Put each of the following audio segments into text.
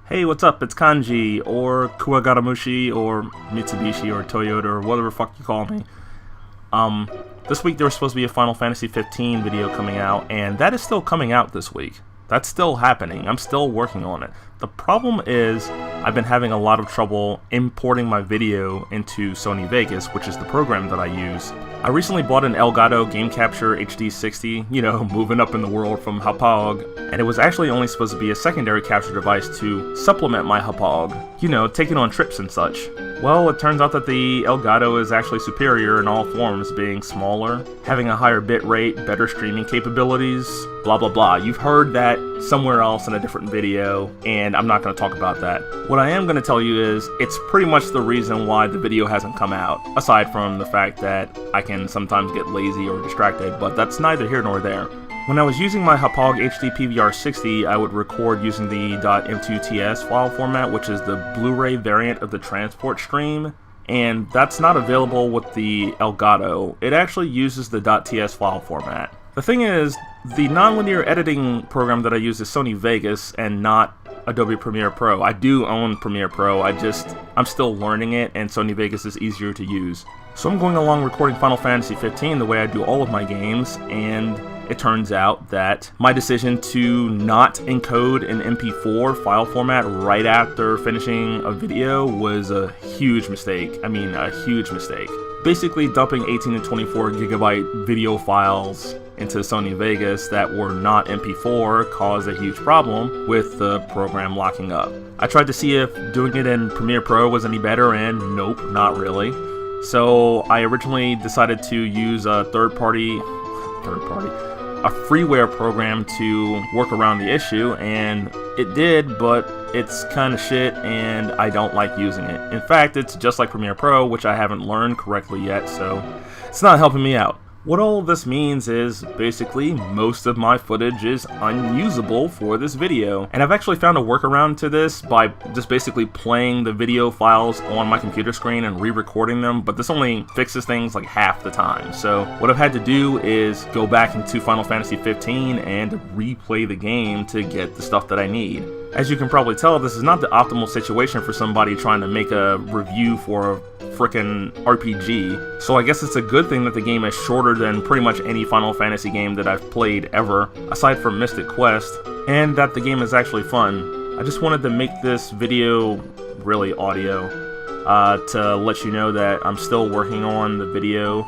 Hey, what's up? It's Kanji, or Kuwagaramushi, or Mitsubishi, or Toyota, or whatever the fuck you call me. This week there was supposed to be a Final Fantasy 15 video coming out, and that is still coming out this week. That's still happening. I'm still working on it. The problem is, I've been having a lot of trouble importing my video into Sony Vegas, which is the program that I use. I recently bought an Elgato Game Capture HD60, you know, moving up in the world from Hapag, and it was actually only supposed to be a secondary capture device to supplement my Hapag, you know, taking on trips and such. Well, it turns out that the Elgato is actually superior in all forms, being smaller, having a higher bit rate, better streaming capabilities, blah blah blah. You've heard that somewhere else in a different video, and I'm not going to talk about that. What I am going to tell you is, it's pretty much the reason why the video hasn't come out, aside from the fact that I can sometimes get lazy or distracted, but that's neither here nor there. When I was using my Hapag HD PVR60, I would record using the .m2ts file format, which is the Blu-ray variant of the transport stream, and that's not available with the Elgato. It actually uses the .ts file format. The thing is, the nonlinear editing program that I use is Sony Vegas and not Adobe Premiere Pro. I do own Premiere Pro, I'm still learning it, and Sony Vegas is easier to use. So I'm going along recording Final Fantasy 15 the way I do all of my games, and it turns out that my decision to not encode an MP4 file format right after finishing a video was a huge mistake. I mean, a huge mistake. Basically, dumping 18 and 24 gigabyte video files into Sony Vegas that were not MP4 caused a huge problem with the program locking up. I tried to see if doing it in Premiere Pro was any better, and nope, not really. So I originally decided to use a a freeware program to work around the issue, and it did, but it's kind of shit and I don't like using it. In fact, it's just like Premiere Pro, which I haven't learned correctly yet, so it's not helping me out. What all of this means is, basically, most of my footage is unusable for this video. And I've actually found a workaround to this by just basically playing the video files on my computer screen and re-recording them, but this only fixes things like half the time. So what I've had to do is go back into Final Fantasy 15 and replay the game to get the stuff that I need. As you can probably tell, this is not the optimal situation for somebody trying to make a review for a frickin' RPG, so I guess it's a good thing that the game is shorter than pretty much any Final Fantasy game that I've played ever, aside from Mystic Quest, and that the game is actually fun. I just wanted to make this video, really audio, to let you know that I'm still working on the video,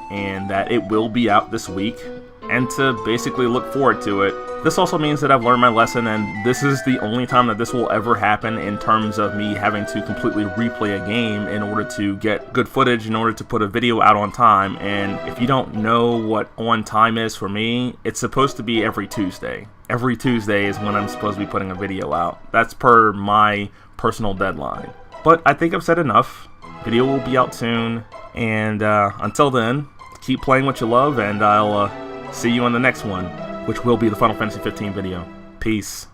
and that it will be out this week, and to basically look forward to it. This also means that I've learned my lesson, and this is the only time that this will ever happen in terms of me having to completely replay a game in order to get good footage, in order to put a video out on time. And if you don't know what on time is for me, it's supposed to be every Tuesday. Every Tuesday is when I'm supposed to be putting a video out. That's per my personal deadline. But I think I've said enough. Video will be out soon, and until then, keep playing what you love, and I'll see you on the next one, which will be the Final Fantasy 15 video. Peace.